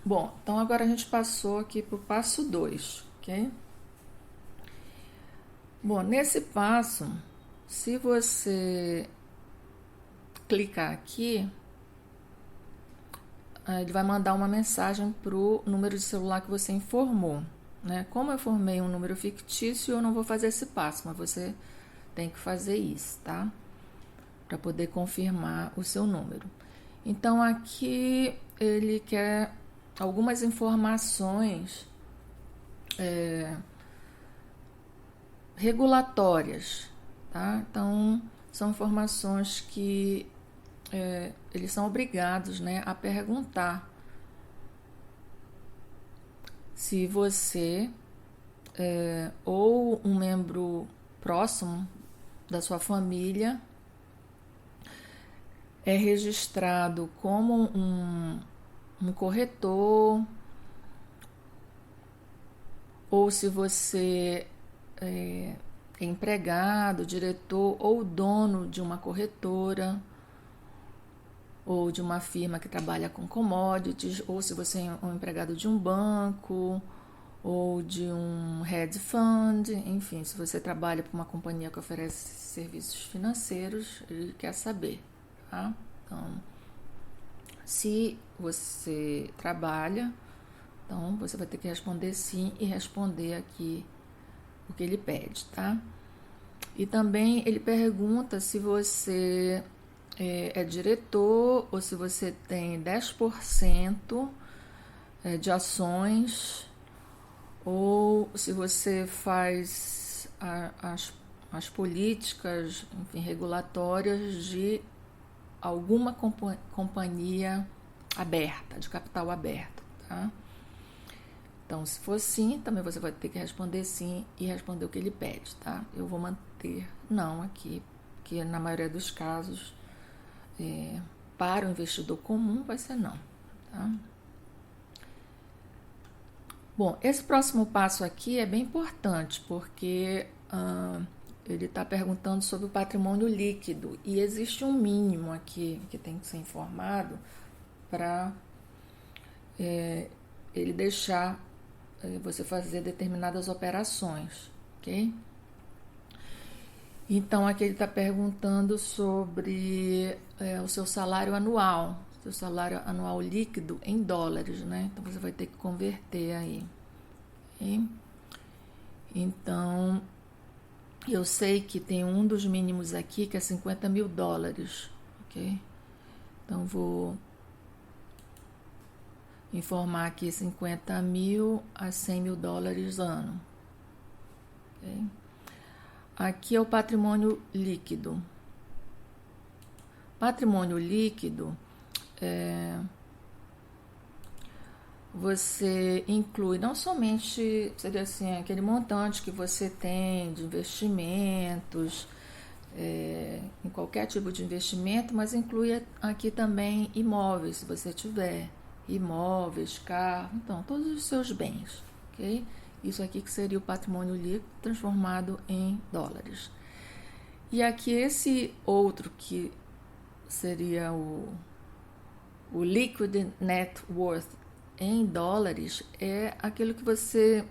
Bom, então agora a gente passou aqui para o passo 2, ok? Bom, nesse passo, se você clicar aqui, ele vai mandar uma mensagem para o número de celular que você informou, né? Como eu formei um número fictício, eu não vou fazer esse passo, mas você tem que fazer isso, tá? Para poder confirmar o seu número. Então aqui ele quer algumas informações regulatórias, tá? Então são informações que eles são obrigados, né, a perguntar se você ou um membro próximo da sua família é registrado como um corretor, ou se você é empregado, diretor ou dono de uma corretora, ou de uma firma que trabalha com commodities, ou se você é um empregado de um banco, ou de um hedge fund, enfim, se você trabalha para uma companhia que oferece serviços financeiros, ele quer saber, tá? Então, se você trabalha, então você vai ter que responder sim e responder aqui o que ele pede, tá? E também ele pergunta se você é diretor ou se você tem 10% de ações, ou se você faz as políticas, enfim, regulatórias de alguma companhia aberta, de capital aberto, tá? Então, se for sim, também você vai ter que responder sim e responder o que ele pede, tá? Eu vou manter não aqui, porque na maioria dos casos, para o investidor comum, vai ser não, tá? Bom, esse próximo passo aqui é bem importante, porque ele está perguntando sobre o patrimônio líquido e existe um mínimo aqui que tem que ser informado para ele deixar você fazer determinadas operações, ok? Então aqui ele está perguntando sobre o seu salário anual, seu salário anual líquido em dólares, né? Então você vai ter que converter aí, ok? Então eu sei que tem um dos mínimos aqui que é $50.000, ok? Então vou informar aqui 50.000 a $100.000 ano, ok? Aqui é o patrimônio líquido. Patrimônio líquido você inclui não somente, seria assim, aquele montante que você tem de investimentos, em qualquer tipo de investimento, mas inclui aqui também imóveis, se você tiver imóveis, carro, então todos os seus bens, ok? Isso aqui que seria o patrimônio líquido transformado em dólares. E aqui esse outro que seria o liquid net worth em dólares é aquilo que você,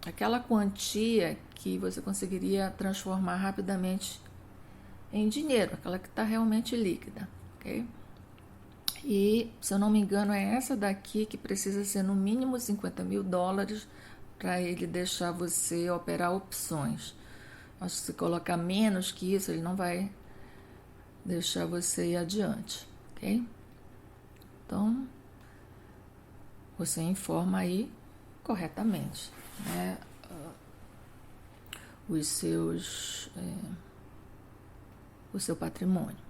aquela quantia que você conseguiria transformar rapidamente em dinheiro, aquela que está realmente líquida, ok? E, se eu não me engano, é essa daqui que precisa ser no mínimo $50.000 para ele deixar você operar opções. Acho que se colocar menos que isso, ele não vai deixar você ir adiante, ok? Então, você informa aí corretamente, né, os seus, o seu patrimônio.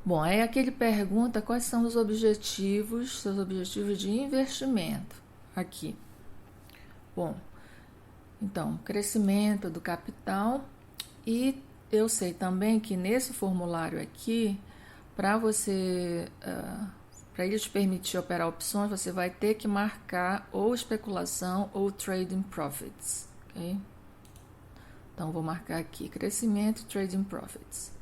Bom, aí aqui ele pergunta quais são os objetivos, seus objetivos de investimento aqui. Bom, então, crescimento do capital, e eu sei também que nesse formulário aqui, para você, para ele te permitir operar opções, você vai ter que marcar ou especulação ou trading profits, ok? Então, vou marcar aqui crescimento e trading profits.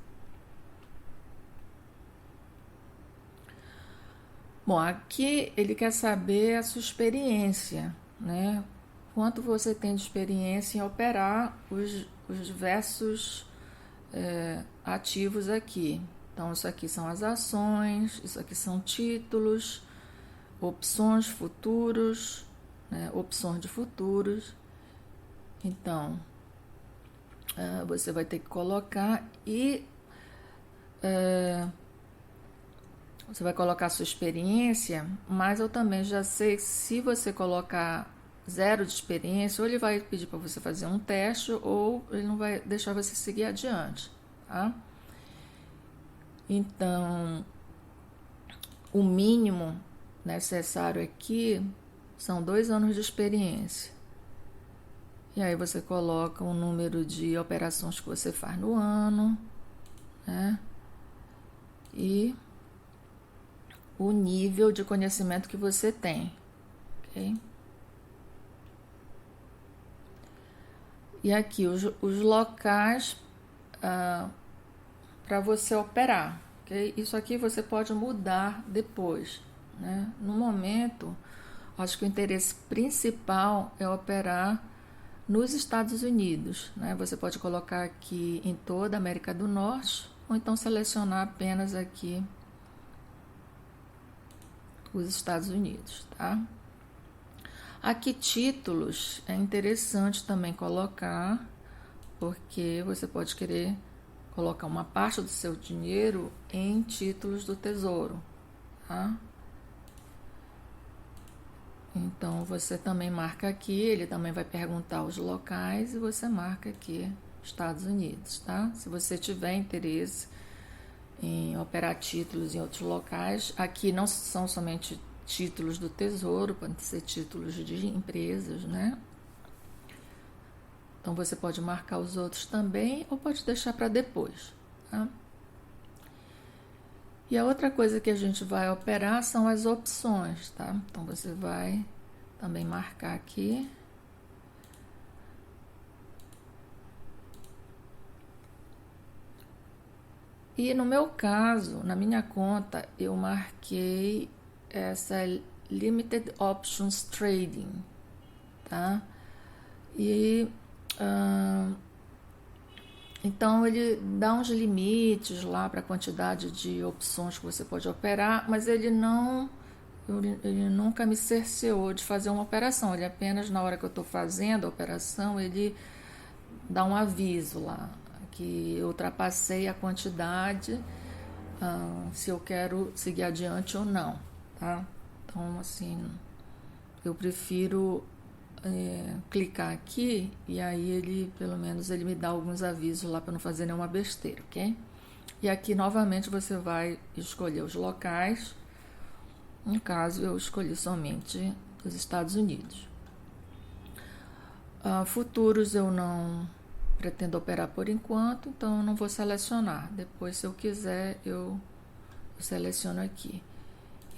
Bom, aqui ele quer saber a sua experiência, né? Quanto você tem de experiência em operar os diversos ativos aqui. Então, isso aqui são as ações, isso aqui são títulos, opções futuros, né? Opções de futuros. Então, você vai ter que colocar e você vai colocar a sua experiência, mas eu também já sei que se você colocar 0 de experiência, ou ele vai pedir para você fazer um teste, ou ele não vai deixar você seguir adiante, tá? Então, o mínimo necessário aqui são 2 anos de experiência. E aí você coloca o número de operações que você faz no ano, né? E o nível de conhecimento que você tem, ok? E aqui os locais para você operar, ok? Isso aqui você pode mudar depois, né? No momento, acho que o interesse principal é operar nos Estados Unidos, né? Você pode colocar aqui em toda a América do Norte, ou então selecionar apenas aqui os Estados Unidos, tá? Aqui títulos é interessante também colocar, porque você pode querer colocar uma parte do seu dinheiro em títulos do Tesouro, tá? Então você também marca aqui, ele também vai perguntar os locais e você marca aqui Estados Unidos, tá? Se você tiver interesse em operar títulos em outros locais, aqui não são somente títulos do Tesouro, podem ser títulos de empresas, né? Então você pode marcar os outros também ou pode deixar para depois, tá? E a outra coisa que a gente vai operar são as opções, tá? Então você vai também marcar aqui. E no meu caso, na minha conta, eu marquei essa Limited Options Trading, tá? E então ele dá uns limites lá para a quantidade de opções que você pode operar, mas ele nunca me cerceou de fazer uma operação. Ele apenas na hora que eu estou fazendo a operação, ele dá um aviso lá que eu ultrapassei a quantidade, se eu quero seguir adiante ou não, tá? Então, assim, eu prefiro clicar aqui e aí ele, pelo menos, ele me dá alguns avisos lá para não fazer nenhuma besteira, ok? E aqui, novamente, você vai escolher os locais. No caso, eu escolhi somente os Estados Unidos. Futuros eu não pretendo operar por enquanto, então eu não vou selecionar. Depois, se eu quiser, eu seleciono aqui.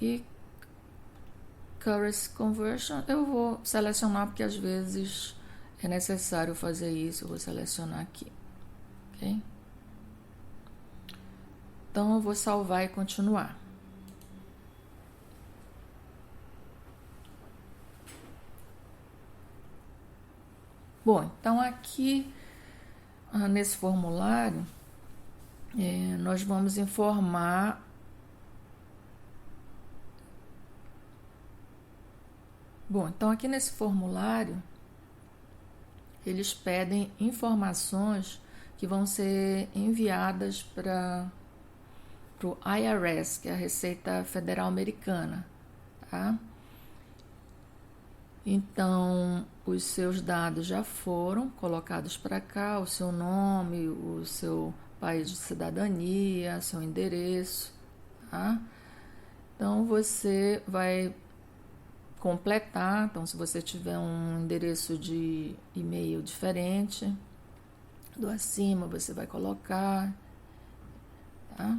E Currency Conversion eu vou selecionar porque às vezes é necessário fazer isso. Eu vou selecionar aqui, ok? Então eu vou salvar e continuar. Bom, então aqui nesse formulário nós vamos informar Bom, então aqui nesse formulário eles pedem informações que vão ser enviadas para o IRS, que é a Receita Federal Americana, tá? Então, os seus dados já foram colocados para cá, o seu nome, o seu país de cidadania, seu endereço, tá? Então, você vai completar. Então, se você tiver um endereço de e-mail diferente do acima, você vai colocar, tá?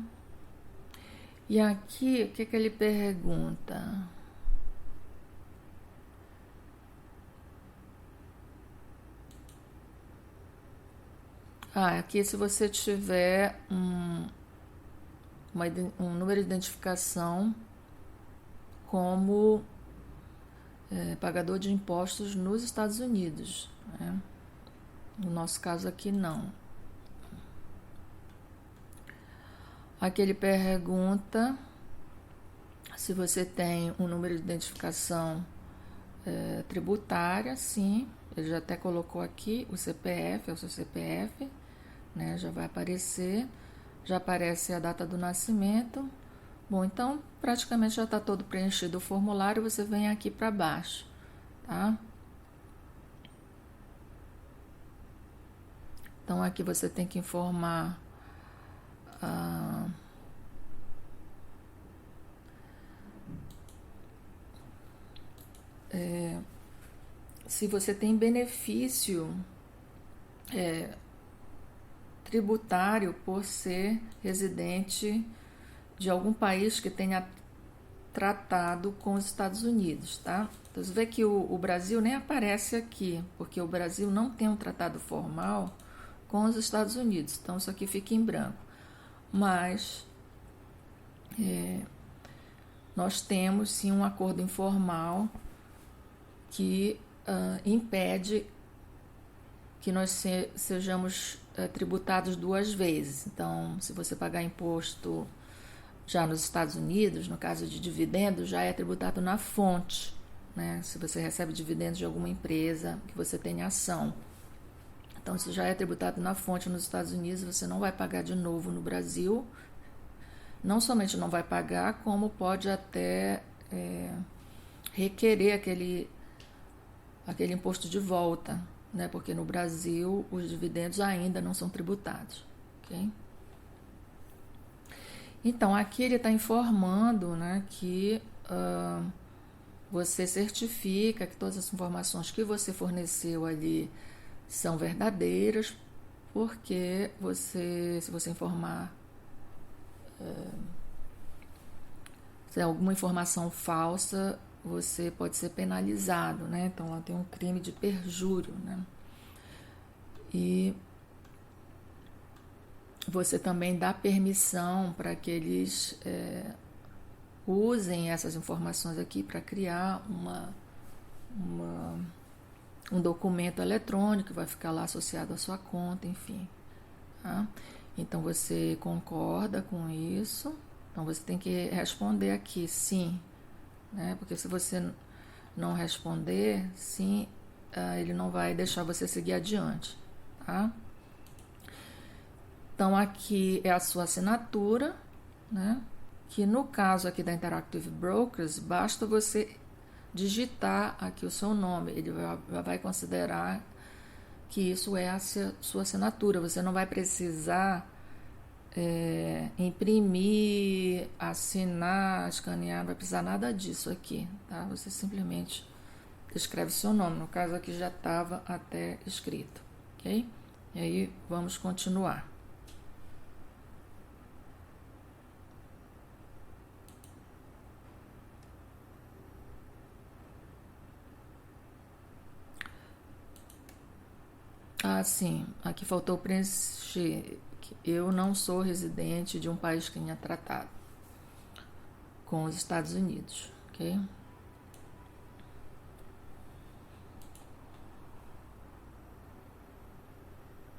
E aqui, o que ele pergunta? Aqui se você tiver um número de identificação como pagador de impostos nos Estados Unidos, né? No nosso caso aqui, não. Aqui ele pergunta se você tem um número de identificação tributária. Sim, ele já até colocou aqui o CPF, é o seu CPF, né? Já vai aparecer, já aparece a data do nascimento. Bom, então praticamente já está todo preenchido o formulário, você vem aqui para baixo, tá? Então aqui você tem que informar se você tem benefício tributário por ser residente de algum país que tenha tratado com os Estados Unidos, tá? Então você vê que o Brasil nem aparece aqui, porque o Brasil não tem um tratado formal com os Estados Unidos, então isso aqui fica em branco. Mas nós temos sim um acordo informal que impede que nós sejamos tributados duas vezes. Então, se você pagar imposto já nos Estados Unidos, no caso de dividendos, já é tributado na fonte, né? Se você recebe dividendos de alguma empresa que você tem ação. Então, se já é tributado na fonte nos Estados Unidos, você não vai pagar de novo no Brasil. Não somente não vai pagar, como pode até requerer aquele imposto de volta, né? Porque no Brasil os dividendos ainda não são tributados, ok? Então, aqui ele está informando, né, que você certifica que todas as informações que você forneceu ali são verdadeiras, porque se você informar se é alguma informação falsa, você pode ser penalizado, né? Então, lá tem um crime de perjúrio, né? E você também dá permissão para que eles usem essas informações aqui para criar um documento eletrônico que vai ficar lá associado à sua conta, enfim. Tá? Então, você concorda com isso? Então, você tem que responder aqui, sim. Né? Porque se você não responder, sim, ele não vai deixar você seguir adiante. Tá? Então, aqui é a sua assinatura, né? Que no caso aqui da Interactive Brokers, basta você digitar aqui o seu nome, ele vai considerar que isso é a sua assinatura. Você não vai precisar imprimir, assinar, escanear, não vai precisar nada disso aqui, tá? Você simplesmente escreve seu nome, no caso aqui já estava até escrito, ok? E aí vamos continuar. Ah, sim, aqui faltou preencher que eu não sou residente de um país que tenha tratado com os Estados Unidos, ok?